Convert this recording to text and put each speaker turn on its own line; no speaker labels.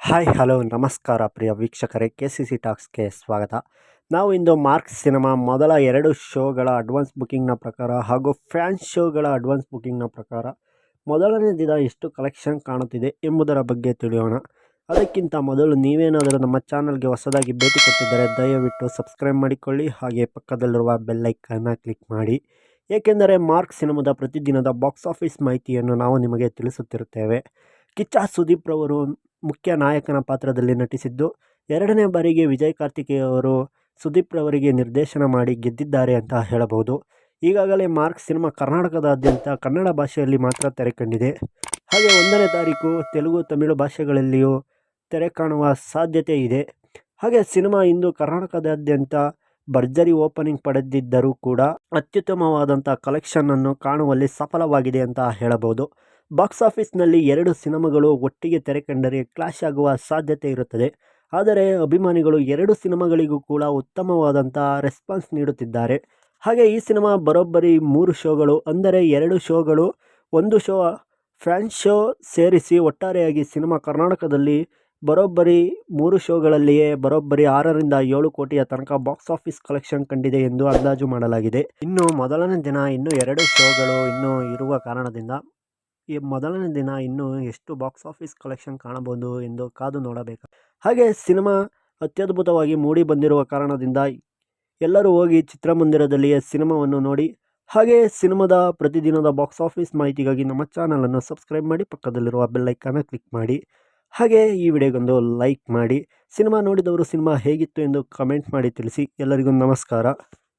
Hi hello ನಮಸ್ಕಾರ ಪ್ರಿಯ ವೀಕ್ಷಕರೇ, KCC ಟಾಕ್ಸ್ಗೆ ಸ್ವಾಗತ. ನಾವು ಇಂದು ಮಾರ್ಕ್ ಸಿನಿಮಾ ಮೊದಲ 2 ಶೋಗಳ ಅಡ್ವಾನ್ಸ್ ಬುಕಿಂಗ್ನ ಪ್ರಕಾರ ಹಾಗೂ ಫ್ಯಾನ್ಸ್ ಶೋಗಳ ಅಡ್ವಾನ್ಸ್ ಬುಕಿಂಗ್ನ ಪ್ರಕಾರ ಮೊದಲನೇ ದಿನ ಎಷ್ಟು ಕಲೆಕ್ಷನ್ ಕಾಣುತ್ತಿದೆ ಎಂಬುದರ ಬಗ್ಗೆ ತಿಳಿಯೋಣ. ಅದಕ್ಕಿಂತ ಮೊದಲು ನೀವೇನಾದರೂ ನಮ್ಮ ಚಾನಲ್ಗೆ ಹೊಸದಾಗಿ ಭೇಟಿ ಕೊಟ್ಟಿದ್ದರೆ ದಯವಿಟ್ಟು ಸಬ್ಸ್ಕ್ರೈಬ್ ಮಾಡಿಕೊಳ್ಳಿ, ಹಾಗೆ ಪಕ್ಕದಲ್ಲಿರುವ ಬೆಲ್ ಐಕಾನ್ನ ಕ್ಲಿಕ್ ಮಾಡಿ. ಏಕೆಂದರೆ ಮಾರ್ಕ್ ಸಿನಿಮಾದ ಪ್ರತಿದಿನದ ಬಾಕ್ಸ್ ಆಫೀಸ್ ಮಾಹಿತಿಯನ್ನು ನಾವು ನಿಮಗೆ ತಿಳಿಸುತ್ತಿರುತ್ತೇವೆ. ಕಿಚ್ಚ ಸುದೀಪ್ ರವರು ಮುಖ್ಯ ನಾಯಕನ ಪಾತ್ರದಲ್ಲಿ ನಟಿಸಿದ್ದು, 2ನೇ ಬಾರಿಗೆ ವಿಜಯ್ ಕಾರ್ತಿಕೇಯ ಅವರು ಸುದೀಪ್ ರವರಿಗೆ ನಿರ್ದೇಶನ ಮಾಡಿ ಗೆದ್ದಿದ್ದಾರೆ ಅಂತ ಹೇಳಬಹುದು. ಈಗಾಗಲೇ ಮಾರ್ಕ್ ಸಿನಿಮಾ ಕರ್ನಾಟಕದಾದ್ಯಂತ ಕನ್ನಡ ಭಾಷೆಯಲ್ಲಿ ಮಾತ್ರ ತೆರೆ ಕಂಡಿದೆ. ಹಾಗೆ 1ನೇ ತಾರೀಕು ತೆಲುಗು, ತಮಿಳು ಭಾಷೆಗಳಲ್ಲಿಯೂ ತೆರೆ ಕಾಣುವ ಸಾಧ್ಯತೆ ಇದೆ. ಹಾಗೆ ಸಿನಿಮಾ ಇಂದು ಕರ್ನಾಟಕದಾದ್ಯಂತ ಭರ್ಜರಿ ಓಪನಿಂಗ್ ಪಡೆದಿದ್ದರೂ ಕೂಡ ಅತ್ಯುತ್ತಮವಾದಂಥ ಕಲೆಕ್ಷನ್ ಅನ್ನು ಕಾಣುವಲ್ಲಿ ಸಫಲವಾಗಿದೆ ಅಂತ ಹೇಳಬಹುದು. ಬಾಕ್ಸ್ ಆಫೀಸ್ನಲ್ಲಿ 2 ಸಿನಿಮಾಗಳು ಒಟ್ಟಿಗೆ ತೆರೆ ಕಂಡರೆ ಕ್ಲಾಶ್ ಆಗುವ ಸಾಧ್ಯತೆ ಇರುತ್ತದೆ. ಆದರೆ ಅಭಿಮಾನಿಗಳು 2 ಸಿನಿಮಾಗಳಿಗೂ ಕೂಡ ಉತ್ತಮವಾದಂಥ ರೆಸ್ಪಾನ್ಸ್ ನೀಡುತ್ತಿದ್ದಾರೆ. ಹಾಗೆ ಈ ಸಿನಿಮಾ ಬರೋಬ್ಬರಿ 3 ಶೋಗಳು, ಅಂದರೆ 2 ಶೋಗಳು, 1 ಶೋ ಫ್ಯಾನ್ಸ್ ಶೋ ಸೇರಿಸಿ ಒಟ್ಟಾರೆಯಾಗಿ ಸಿನಿಮಾ ಕರ್ನಾಟಕದಲ್ಲಿ ಬರೋಬ್ಬರಿ 3 ಶೋಗಳಲ್ಲಿಯೇ ಬರೋಬ್ಬರಿ 6ರಿಂದ 7 ಕೋಟಿಯ ತನಕ ಬಾಕ್ಸ್ ಆಫೀಸ್ ಕಲೆಕ್ಷನ್ ಕಂಡಿದೆ ಎಂದು ಅಂದಾಜು ಮಾಡಲಾಗಿದೆ. ಇನ್ನು ಮೊದಲನೇ ದಿನ ಇನ್ನೂ 2 ಶೋಗಳು ಇನ್ನೂ ಇರುವ ಕಾರಣದಿಂದ ಈ ಮೊದಲನೇ ದಿನ ಇನ್ನೂ ಎಷ್ಟು ಬಾಕ್ಸ್ ಆಫೀಸ್ ಕಲೆಕ್ಷನ್ ಕಾಣಬಹುದು ಎಂದು ಕಾದು ನೋಡಬೇಕು. ಹಾಗೆ ಸಿನಿಮಾ ಅತ್ಯದ್ಭುತವಾಗಿ ಮೂಡಿ ಬಂದಿರುವ ಕಾರಣದಿಂದ ಎಲ್ಲರೂ ಹೋಗಿ ಚಿತ್ರಮಂದಿರದಲ್ಲಿಯೇ ಸಿನಿಮಾವನ್ನು ನೋಡಿ. ಹಾಗೆ ಸಿನಿಮಾದ ಪ್ರತಿದಿನದ ಬಾಕ್ಸ್ ಆಫೀಸ್ ಮಾಹಿತಿಗಾಗಿ ನಮ್ಮ ಚಾನಲನ್ನು ಸಬ್ಸ್ಕ್ರೈಬ್ ಮಾಡಿ, ಪಕ್ಕದಲ್ಲಿರುವ ಬೆಲ್ ಐಕಾನ್ನ ಕ್ಲಿಕ್ ಮಾಡಿ. ಹಾಗೆ ಈ ವಿಡಿಯೋಗೊಂದು ಲೈಕ್ ಮಾಡಿ. ಸಿನಿಮಾ ನೋಡಿದವರು ಸಿನಿಮಾ ಹೇಗಿತ್ತು ಎಂದು ಕಮೆಂಟ್ ಮಾಡಿ ತಿಳಿಸಿ. ಎಲ್ಲರಿಗೂ ನಮಸ್ಕಾರ.